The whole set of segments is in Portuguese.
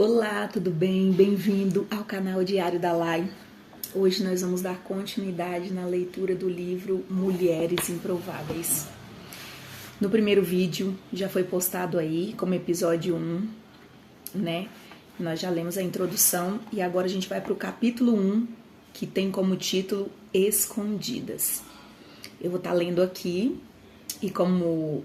Olá, tudo bem? Bem-vindo ao canal Diário da Lai. Hoje nós vamos dar continuidade na leitura do livro Mulheres Improváveis. No primeiro vídeo já foi postado aí como episódio 1, né? Nós já lemos a introdução e agora a gente vai para o capítulo 1, que tem como título Escondidas. Eu vou estar lendo aqui e como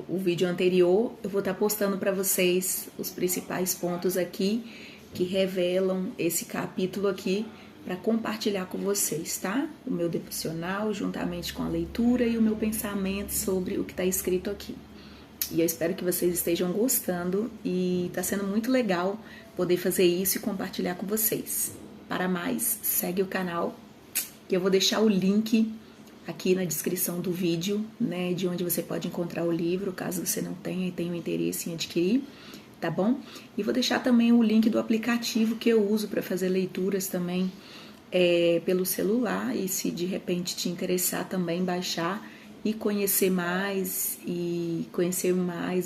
o vídeo anterior, eu vou estar postando para vocês os principais pontos aqui que revelam esse capítulo aqui para compartilhar com vocês, tá? O meu devocional juntamente com a leitura e o meu pensamento sobre o que está escrito aqui. E eu espero que vocês estejam gostando e está sendo muito legal poder fazer isso e compartilhar com vocês. Para mais, segue o canal, que eu vou deixar o link aqui na descrição do vídeo, né, de onde você pode encontrar o livro, caso você não tenha e tenha interesse em adquirir, tá bom? E vou deixar também o link do aplicativo que eu uso para fazer leituras também pelo celular, e se de repente te interessar também baixar e conhecer mais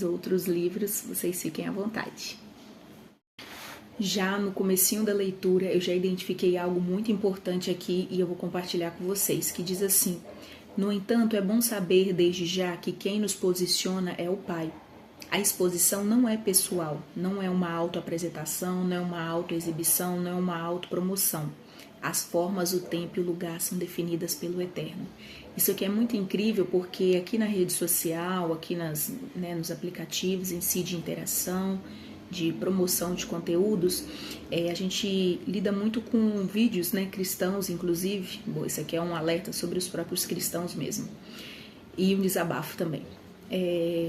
outros livros, vocês fiquem à vontade. Já no comecinho da leitura, eu já identifiquei algo muito importante aqui e eu vou compartilhar com vocês, que diz assim: no entanto, é bom saber desde já que quem nos posiciona é o Pai. A exposição não é pessoal, não é uma autoapresentação, não é uma autoexibição, não é uma autopromoção. As formas, o tempo e o lugar são definidas pelo Eterno. Isso aqui é muito incrível porque aqui na rede social, aqui nos aplicativos em si de interação, de promoção de conteúdos, a gente lida muito com vídeos, né, cristãos, inclusive. Bom, isso aqui é um alerta sobre os próprios cristãos mesmo. E um desabafo também.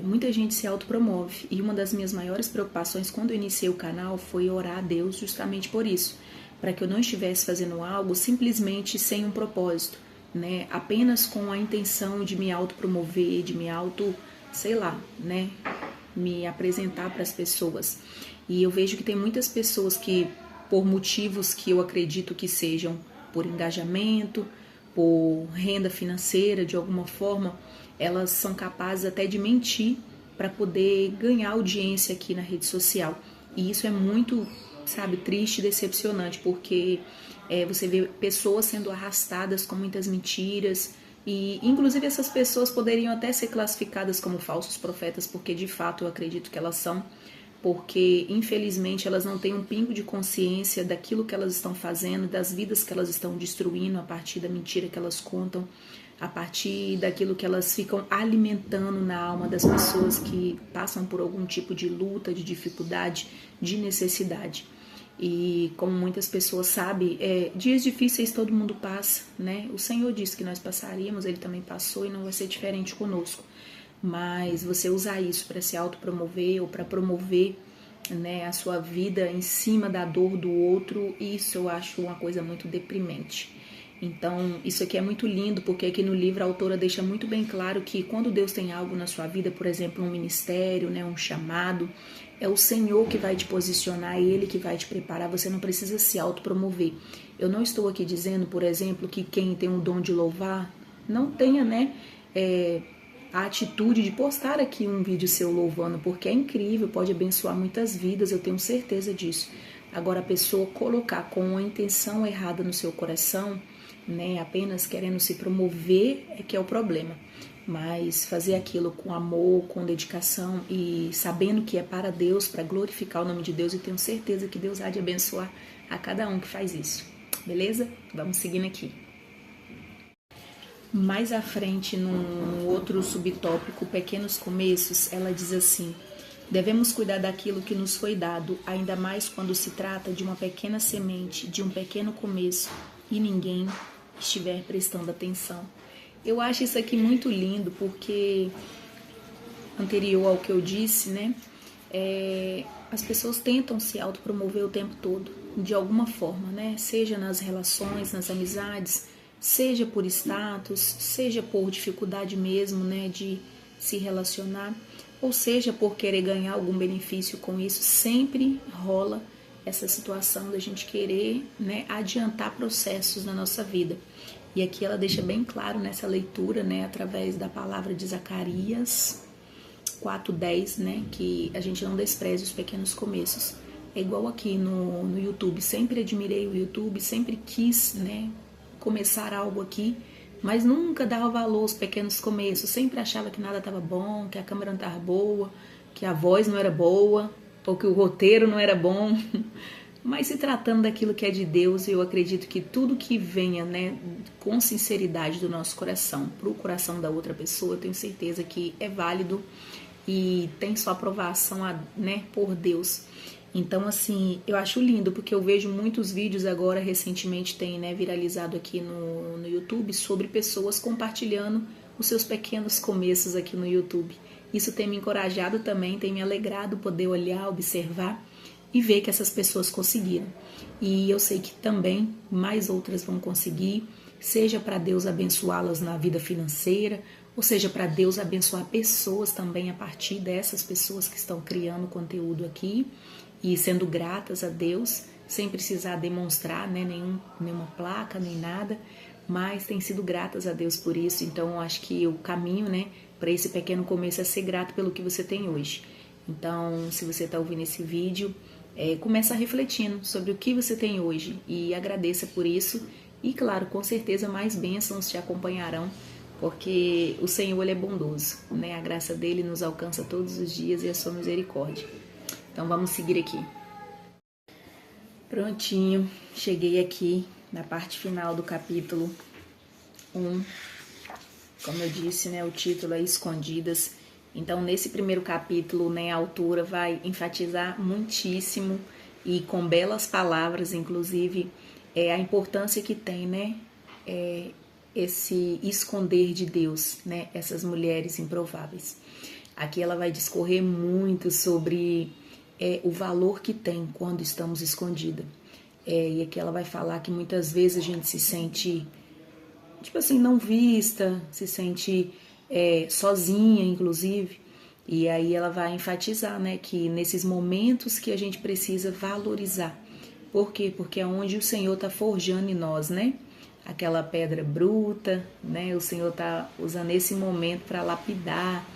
Muita gente se autopromove. E uma das minhas maiores preocupações quando eu iniciei o canal foi orar a Deus justamente por isso. Para que eu não estivesse fazendo algo simplesmente sem um propósito, né? Apenas com a intenção de me autopromover, de me me apresentar para as pessoas. E eu vejo que tem muitas pessoas que, por motivos que eu acredito que sejam por engajamento, por renda financeira, de alguma forma, elas são capazes até de mentir para poder ganhar audiência aqui na rede social. E isso é muito, triste e decepcionante, porque você vê pessoas sendo arrastadas com muitas mentiras. E, inclusive, essas pessoas poderiam até ser classificadas como falsos profetas, porque, de fato, eu acredito que elas são, porque, infelizmente, elas não têm um pingo de consciência daquilo que elas estão fazendo, das vidas que elas estão destruindo a partir da mentira que elas contam, a partir daquilo que elas ficam alimentando na alma das pessoas que passam por algum tipo de luta, de dificuldade, de necessidade. E como muitas pessoas sabem, dias difíceis todo mundo passa, né? O Senhor disse que nós passaríamos, Ele também passou e não vai ser diferente conosco. Mas você usar isso para se autopromover ou para promover, né, a sua vida em cima da dor do outro, isso eu acho uma coisa muito deprimente. Então, isso aqui é muito lindo, porque aqui no livro a autora deixa muito bem claro que quando Deus tem algo na sua vida, por exemplo, um ministério, né, um chamado, é o Senhor que vai te posicionar, Ele que vai te preparar, você não precisa se autopromover. Eu não estou aqui dizendo, por exemplo, que quem tem um dom de louvar não tenha, a atitude de postar aqui um vídeo seu louvando, porque é incrível, pode abençoar muitas vidas, eu tenho certeza disso. Agora, a pessoa colocar com a intenção errada no seu coração, né, apenas querendo se promover, é que é o problema. Mas fazer aquilo com amor, com dedicação e sabendo que é para Deus, para glorificar o nome de Deus, e tenho certeza que Deus há de abençoar a cada um que faz isso. Beleza? Vamos seguindo aqui. Mais à frente, num outro subtópico, Pequenos Começos, ela diz assim: devemos cuidar daquilo que nos foi dado, ainda mais quando se trata de uma pequena semente, de um pequeno começo, e ninguém estiver prestando atenção. Eu acho isso aqui muito lindo, porque, anterior ao que eu disse, né, as pessoas tentam se autopromover o tempo todo, de alguma forma, né, seja nas relações, nas amizades, seja por status, seja por dificuldade mesmo, né, de se relacionar, ou seja por querer ganhar algum benefício com isso. Sempre rola essa situação da gente querer, né, adiantar processos na nossa vida. E aqui ela deixa bem claro nessa leitura, né, através da palavra de Zacarias 4:10, né, que a gente não despreze os pequenos começos. É igual aqui no YouTube, sempre admirei o YouTube, sempre quis, né, começar algo aqui, mas nunca dava valor aos pequenos começos, sempre achava que nada estava bom, que a câmera não estava boa, que a voz não era boa, ou que o roteiro não era bom. Mas se tratando daquilo que é de Deus, eu acredito que tudo que venha, né, com sinceridade do nosso coração para o coração da outra pessoa, eu tenho certeza que é válido e tem sua aprovação, né, por Deus. Então, assim, eu acho lindo, porque eu vejo muitos vídeos agora, recentemente tem, né, viralizado aqui no YouTube, sobre pessoas compartilhando os seus pequenos começos aqui no YouTube. Isso tem me encorajado também, tem me alegrado poder olhar, observar e ver que essas pessoas conseguiram. E eu sei que também mais outras vão conseguir, seja para Deus abençoá-las na vida financeira, ou seja, para Deus abençoar pessoas também a partir dessas pessoas que estão criando conteúdo aqui e sendo gratas a Deus, sem precisar demonstrar, né, nenhuma placa, nem nada, mas tem sido gratas a Deus por isso. Então, eu acho que o caminho, né, para esse pequeno começo é ser grato pelo que você tem hoje. Então, se você está ouvindo esse vídeo, começa refletindo sobre o que você tem hoje e agradeça por isso. E, claro, com certeza mais bênçãos te acompanharão, porque o Senhor, Ele é bondoso, né? A graça dele nos alcança todos os dias e a sua misericórdia. Então, vamos seguir aqui. Prontinho, cheguei aqui na parte final do capítulo 1. Como eu disse, né, o título é Escondidas. Então, nesse primeiro capítulo, né, a autora vai enfatizar muitíssimo e com belas palavras, inclusive, a importância que tem, né, esse esconder de Deus, né, essas mulheres improváveis. Aqui ela vai discorrer muito sobre o valor que tem quando estamos escondidas. E aqui ela vai falar que muitas vezes a gente se sente, tipo assim, não vista, se sente sozinha, inclusive. E aí ela vai enfatizar, né, que nesses momentos que a gente precisa valorizar. Por quê? Porque é onde o Senhor está forjando em nós, né? Aquela pedra bruta, né? O Senhor está usando esse momento para lapidar,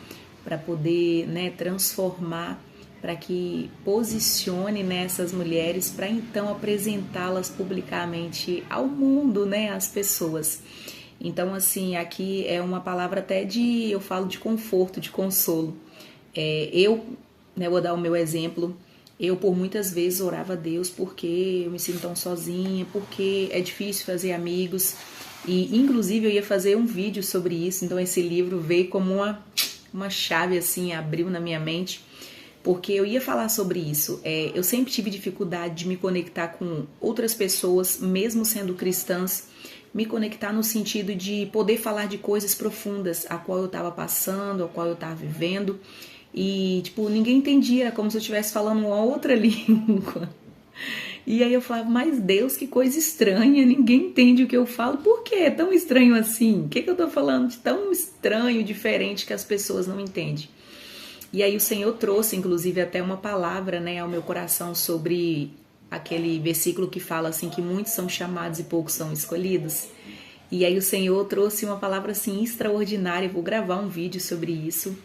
para poder, né, transformar, para que posicione nessas mulheres, para então apresentá-las publicamente ao mundo, né, às pessoas. Então, assim, aqui é uma palavra até eu falo de conforto, de consolo. Né, vou dar o meu exemplo, eu por muitas vezes orava a Deus porque eu me sinto tão sozinha, porque é difícil fazer amigos, e inclusive eu ia fazer um vídeo sobre isso, então esse livro veio como uma chave assim, abriu na minha mente, porque eu ia falar sobre isso. Eu sempre tive dificuldade de me conectar com outras pessoas, mesmo sendo cristãs, me conectar no sentido de poder falar de coisas profundas, a qual eu estava passando, a qual eu estava vivendo, e tipo, ninguém entendia, era como se eu estivesse falando uma outra língua. E aí eu falava, mas Deus, que coisa estranha, ninguém entende o que eu falo, por que é tão estranho assim? O que eu tô falando de tão estranho, diferente, que as pessoas não entendem? E aí o Senhor trouxe, inclusive, até uma palavra, né, ao meu coração sobre aquele versículo que fala assim, que muitos são chamados e poucos são escolhidos. E aí o Senhor trouxe uma palavra assim extraordinária, eu vou gravar um vídeo sobre isso,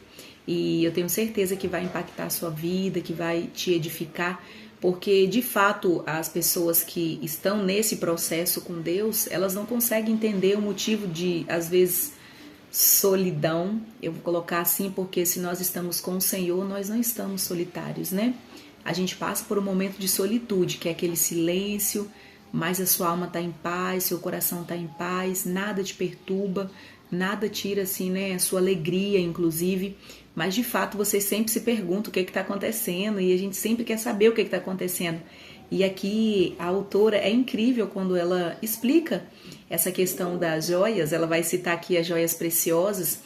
e eu tenho certeza que vai impactar a sua vida, que vai te edificar, porque de fato as pessoas que estão nesse processo com Deus, elas não conseguem entender o motivo de, às vezes, solidão. Eu vou colocar assim, porque se nós estamos com o Senhor, nós não estamos solitários, né? A gente passa por um momento de solitude, que é aquele silêncio, mas a sua alma está em paz, seu coração está em paz, nada te perturba, nada tira assim, né, a sua alegria, inclusive. Mas de fato você sempre se pergunta o que está acontecendo, e a gente sempre quer saber o que está acontecendo. E aqui a autora é incrível quando ela explica essa questão das joias. Ela vai citar aqui as joias preciosas.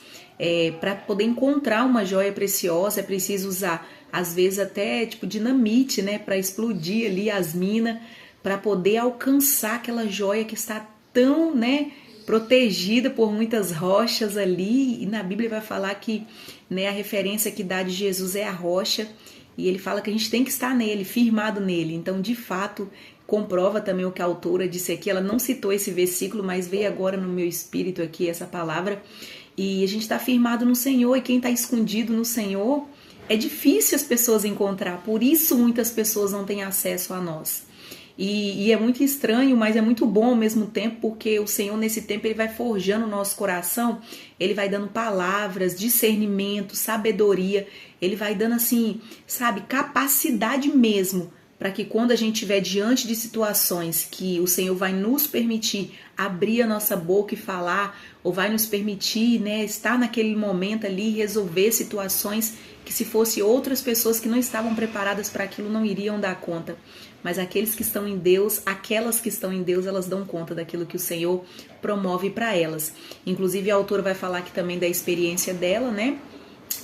Para poder encontrar uma joia preciosa é preciso usar, às vezes, até tipo dinamite, né, para explodir ali as minas, para poder alcançar aquela joia que está tão, né, protegida por muitas rochas ali. E na Bíblia vai falar que, né, a referência que dá de Jesus é a rocha, e ele fala que a gente tem que estar nele, firmado nele. Então, de fato, comprova também o que a autora disse aqui. Ela não citou esse versículo, mas veio agora no meu espírito aqui essa palavra. E a gente está firmado no Senhor, e quem está escondido no Senhor é difícil as pessoas encontrar, por isso muitas pessoas não têm acesso a nós. E é muito estranho, mas é muito bom ao mesmo tempo, porque o Senhor nesse tempo ele vai forjando o nosso coração, ele vai dando palavras, discernimento, sabedoria, ele vai dando assim, sabe, capacidade mesmo, para que quando a gente estiver diante de situações que o Senhor vai nos permitir abrir a nossa boca e falar, ou vai nos permitir, né, estar naquele momento ali e resolver situações que se fosse outras pessoas que não estavam preparadas para aquilo não iriam dar conta. Mas aqueles que estão em Deus, aquelas que estão em Deus, elas dão conta daquilo que o Senhor promove para elas. Inclusive a autora vai falar aqui também da experiência dela, né,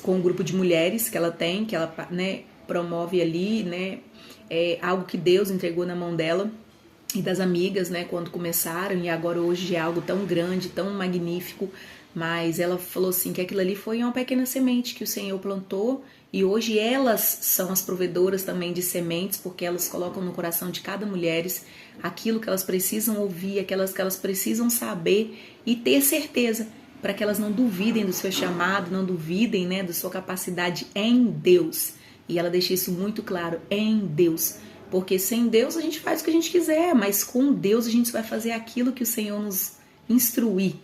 com o grupo de mulheres que ela tem, que ela, né, promove ali, né, algo que Deus entregou na mão dela e das amigas, né, quando começaram, e agora hoje é algo tão grande, tão magnífico, mas ela falou assim que aquilo ali foi uma pequena semente que o Senhor plantou e hoje elas são as provedoras também de sementes, porque elas colocam no coração de cada mulher aquilo que elas precisam ouvir, aquelas que elas precisam saber e ter certeza, para que elas não duvidem do seu chamado, não duvidem, né, da sua capacidade em Deus. E ela deixa isso muito claro, em Deus. Porque sem Deus a gente faz o que a gente quiser, mas com Deus a gente vai fazer aquilo que o Senhor nos instruir.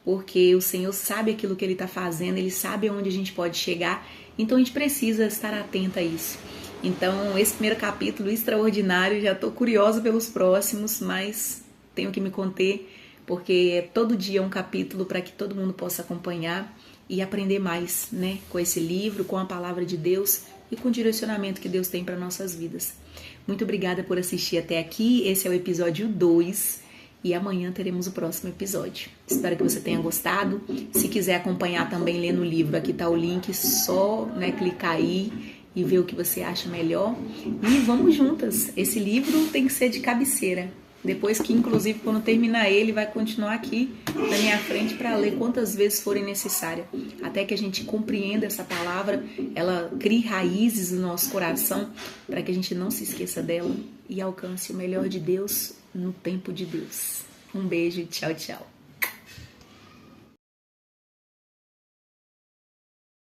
Porque o Senhor sabe aquilo que Ele está fazendo, Ele sabe aonde a gente pode chegar, então a gente precisa estar atenta a isso. Então esse primeiro capítulo extraordinário, já estou curiosa pelos próximos, mas tenho que me conter, porque todo dia é um capítulo para que todo mundo possa acompanhar e aprender mais, né, com esse livro, com a palavra de Deus e com o direcionamento que Deus tem para nossas vidas. Muito obrigada por assistir até aqui, esse é o episódio 2 e amanhã teremos o próximo episódio. Espero que você tenha gostado. Se quiser acompanhar também lendo o livro, aqui está o link, só, né, clicar aí e ver o que você acha melhor. E vamos juntas, esse livro tem que ser de cabeceira. Depois que, inclusive, quando terminar ele, vai continuar aqui na minha frente para ler quantas vezes forem necessárias. Até que a gente compreenda essa palavra, ela crie raízes no nosso coração, para que a gente não se esqueça dela e alcance o melhor de Deus no tempo de Deus. Um beijo e tchau, tchau.